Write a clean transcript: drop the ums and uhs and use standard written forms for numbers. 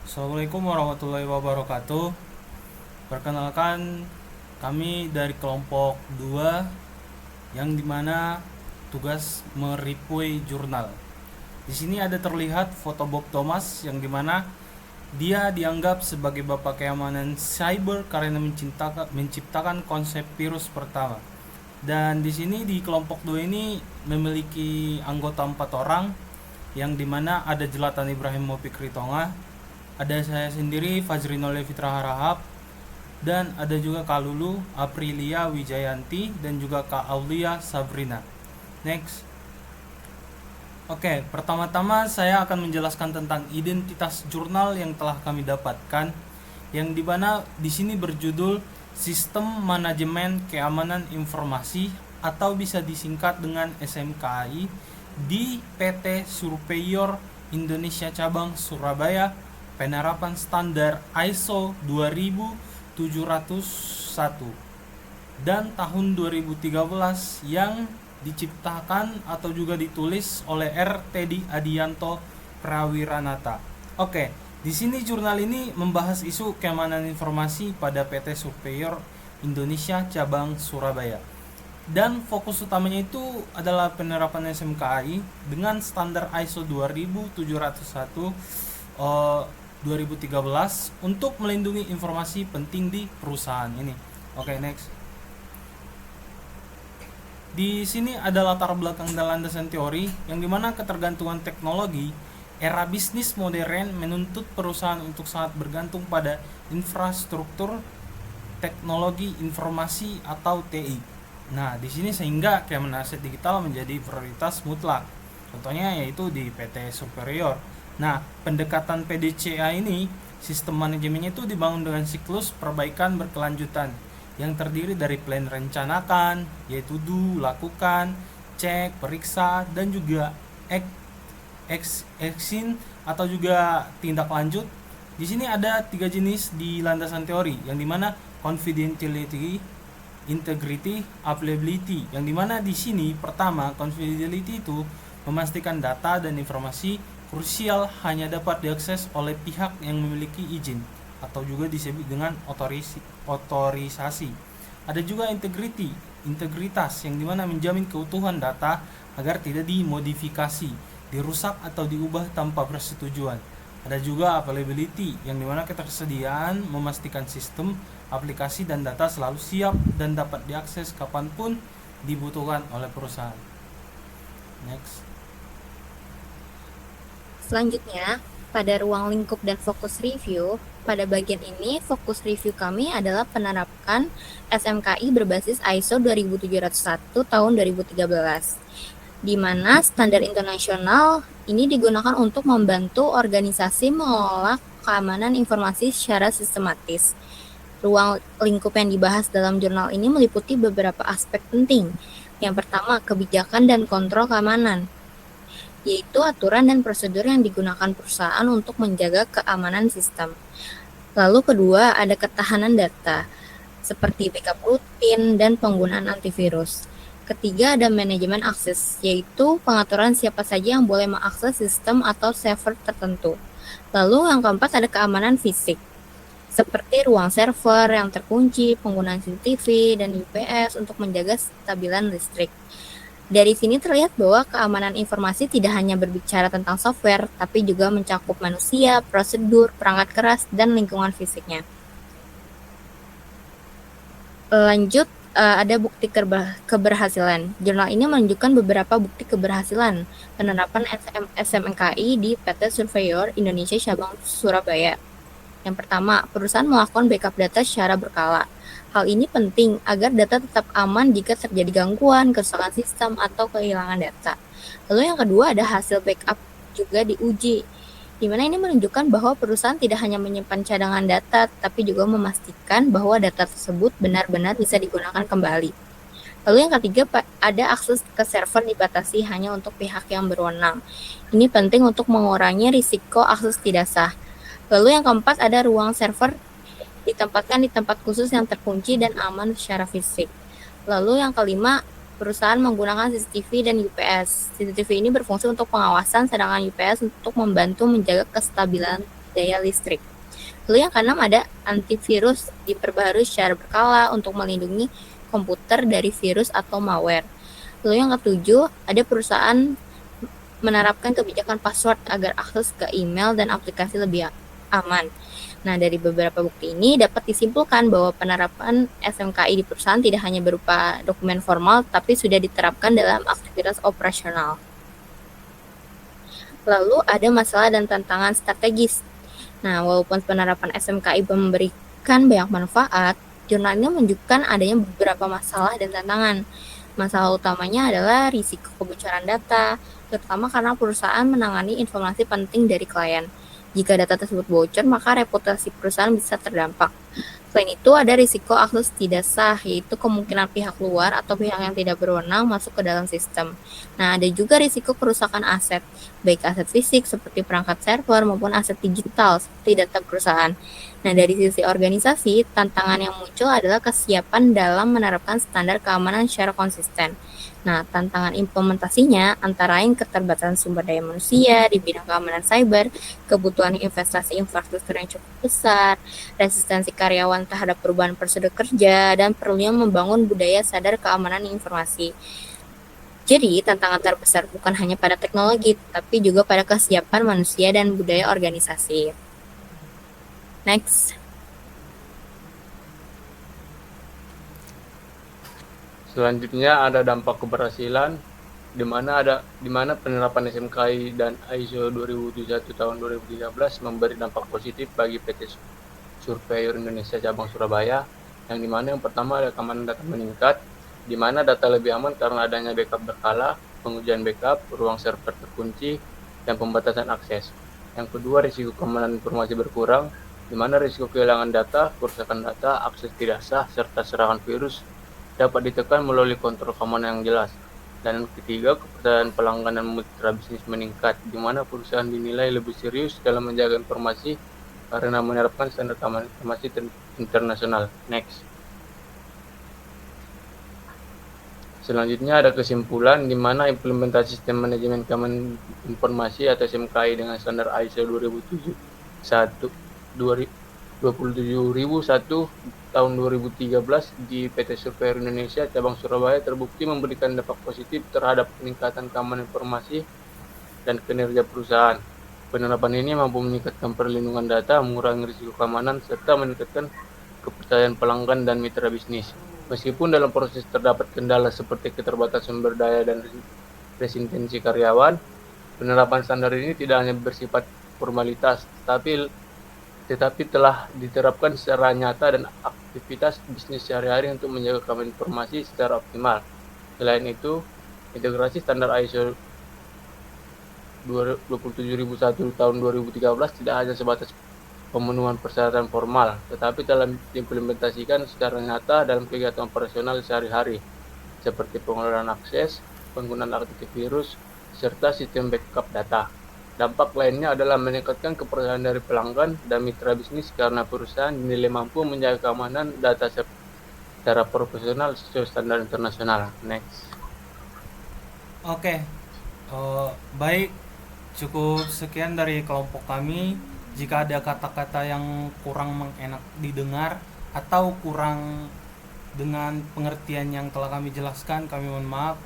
Assalamualaikum warahmatullahi wabarakatuh. Perkenalkan, kami dari kelompok 2 yang dimana tugas mereview jurnal. Di sini ada terlihat foto Bob Thomas yang dimana dia dianggap sebagai bapak keamanan cyber karena menciptakan konsep virus pertama. Dan di sini di kelompok 2 ini memiliki anggota 4 orang yang dimana ada Jelatan Ibrahim Fikri Tonga, ada saya sendiri Fajrinol Fitra Harahap, dan ada juga Kak Lulu Aprilia Wijayanti dan juga Kak Aulia Sabrina. Next. Oke, pertama-tama saya akan menjelaskan tentang identitas jurnal yang telah kami dapatkan, yang dimana di sini berjudul Sistem Manajemen Keamanan Informasi atau bisa disingkat dengan SMKI di PT Surveyor Indonesia Cabang Surabaya, penerapan standar ISO 2701 dan tahun 2013 yang diciptakan atau juga ditulis oleh R. Teddy Adianto Prawiranata. Oke, di sini jurnal ini membahas isu keamanan informasi pada PT Surveyor Indonesia Cabang Surabaya. Dan fokus utamanya itu adalah penerapan SMKI dengan standar ISO 2701 2013 untuk melindungi informasi penting di perusahaan ini. Oke, next. Di sini ada latar belakang dan landasan teori yang dimana ketergantungan teknologi era bisnis modern menuntut perusahaan untuk sangat bergantung pada infrastruktur teknologi informasi atau TI. Nah, di sini sehingga keamanan aset digital menjadi prioritas mutlak. Contohnya yaitu di PT Superior. Nah, pendekatan PDCA ini sistem manajemennya itu dibangun dengan siklus perbaikan berkelanjutan yang terdiri dari plan rencanakan, yaitu do, lakukan, cek, periksa, dan juga action atau juga tindak lanjut. Di sini ada 3 jenis di landasan teori, yang dimana confidentiality, integrity, availability. Yang dimana di sini pertama confidentiality itu memastikan data dan informasi krusial hanya dapat diakses oleh pihak yang memiliki izin atau juga disebut dengan otorisasi. Ada juga integrity, integritas yang dimana menjamin keutuhan data agar tidak dimodifikasi, dirusak atau diubah tanpa persetujuan. Ada juga availability yang dimana ketersediaan memastikan sistem, aplikasi dan data selalu siap dan dapat diakses kapanpun dibutuhkan oleh perusahaan. Next. Selanjutnya, pada ruang lingkup dan fokus review, pada bagian ini fokus review kami adalah penerapan SMKI berbasis ISO 2701 tahun 2013, di mana standar internasional ini digunakan untuk membantu organisasi mengelola keamanan informasi secara sistematis. Ruang lingkup yang dibahas dalam jurnal ini meliputi beberapa aspek penting. Yang pertama, kebijakan dan kontrol keamanan, yaitu aturan dan prosedur yang digunakan perusahaan untuk menjaga keamanan sistem. Lalu kedua, ada ketahanan data, seperti backup rutin dan penggunaan antivirus. Ketiga, ada manajemen akses, yaitu pengaturan siapa saja yang boleh mengakses sistem atau server tertentu. Lalu yang keempat, ada keamanan fisik, seperti ruang server yang terkunci, penggunaan CCTV dan UPS untuk menjaga kestabilan listrik. Dari sini terlihat bahwa keamanan informasi tidak hanya berbicara tentang software, tapi juga mencakup manusia, prosedur, perangkat keras, dan lingkungan fisiknya. Lanjut, ada bukti keberhasilan. Jurnal ini menunjukkan beberapa bukti keberhasilan penerapan SMKI di PT Surveyor Indonesia Cabang Surabaya. Yang pertama, perusahaan melakukan backup data secara berkala. Hal ini penting agar data tetap aman jika terjadi gangguan, kerusakan sistem, atau kehilangan data. Lalu yang kedua, ada hasil backup juga diuji, di mana ini menunjukkan bahwa perusahaan tidak hanya menyimpan cadangan data, tapi juga memastikan bahwa data tersebut benar-benar bisa digunakan kembali. Lalu yang ketiga, ada akses ke server dibatasi hanya untuk pihak yang berwenang. Ini penting untuk mengurangi risiko akses tidak sah. Lalu yang keempat, ada ruang server ditempatkan di tempat khusus yang terkunci dan aman secara fisik. Lalu yang kelima, perusahaan menggunakan CCTV dan UPS. CCTV ini berfungsi untuk pengawasan, sedangkan UPS untuk membantu menjaga kestabilan daya listrik. Lalu yang keenam ada antivirus diperbaharui secara berkala untuk melindungi komputer dari virus atau malware. Lalu yang ketujuh ada perusahaan menerapkan kebijakan password agar akses ke email dan aplikasi lebih aman. Nah, dari beberapa bukti ini dapat disimpulkan bahwa penerapan SMKI di perusahaan tidak hanya berupa dokumen formal, tapi sudah diterapkan dalam aktivitas operasional. Lalu ada masalah dan tantangan strategis. Nah, walaupun penerapan SMKI memberikan banyak manfaat, jurnal ini menunjukkan adanya beberapa masalah dan tantangan. Masalah utamanya adalah risiko kebocoran data, terutama karena perusahaan menangani informasi penting dari klien. Jika data tersebut bocor, maka reputasi perusahaan bisa terdampak. Selain itu, ada risiko akses tidak sah, yaitu kemungkinan pihak luar atau pihak yang tidak berwenang masuk ke dalam sistem. Nah, ada juga risiko kerusakan aset, baik aset fisik seperti perangkat server maupun aset digital seperti data perusahaan. Nah, dari sisi organisasi, tantangan yang muncul adalah kesiapan dalam menerapkan standar keamanan secara konsisten. Nah, tantangan implementasinya antara lain keterbatasan sumber daya manusia di bidang keamanan cyber, kebutuhan investasi infrastruktur yang cukup besar, resistensi karyawan terhadap perubahan prosedur kerja, dan perlunya membangun budaya sadar keamanan informasi. Jadi, tantangan terbesar bukan hanya pada teknologi, tapi juga pada kesiapan manusia dan budaya organisasi. Next. Selanjutnya ada dampak keberhasilan di mana penerapan SMKI dan ISO 2071 tahun 2013 memberi dampak positif bagi PT Surveyor Indonesia cabang Surabaya, yang dimana yang pertama ada keamanan data meningkat, di mana data lebih aman karena adanya backup berkala, pengujian backup, ruang server terkunci, dan pembatasan akses. Yang kedua, risiko keamanan informasi berkurang, di mana risiko kehilangan data, kerusakan data, akses tidak sah, serta serangan virus dapat ditekan melalui kontrol keamanan yang jelas. Dan yang ketiga, kepercayaan pelanggan dan mitra bisnis meningkat, di mana perusahaan dinilai lebih serius dalam menjaga informasi karena menerapkan standar keamanan informasi internasional. Next. Selanjutnya ada kesimpulan di mana implementasi sistem manajemen keamanan informasi atau SMKI dengan standar ISO 27001 tahun 2013 di PT Surveyor Indonesia cabang Surabaya terbukti memberikan dampak positif terhadap peningkatan keamanan informasi dan kinerja perusahaan. Penerapan ini mampu meningkatkan perlindungan data, mengurangi risiko keamanan, serta meningkatkan kepercayaan pelanggan dan mitra bisnis. Meskipun dalam proses terdapat kendala seperti keterbatasan sumber daya dan resistensi karyawan, penerapan standar ini tidak hanya bersifat formalitas, tetapi telah diterapkan secara nyata dan aktivitas bisnis sehari-hari untuk menjaga keamanan informasi secara optimal. Selain itu, integrasi standar ISO 27001 tahun 2013 tidak hanya sebatas pemenuhan persyaratan formal, tetapi telah diimplementasikan secara nyata dalam kegiatan operasional sehari-hari, seperti pengelolaan akses, penggunaan antivirus, serta sistem backup data. Dampak lainnya adalah meningkatkan kepercayaan dari pelanggan dan mitra bisnis karena perusahaan dinilai mampu menjaga keamanan data secara profesional sesuai standar internasional. Next. Oke, baik, cukup sekian dari kelompok kami. Jika ada kata-kata yang kurang mengenak didengar atau kurang dengan pengertian yang telah kami jelaskan, kami mohon maaf.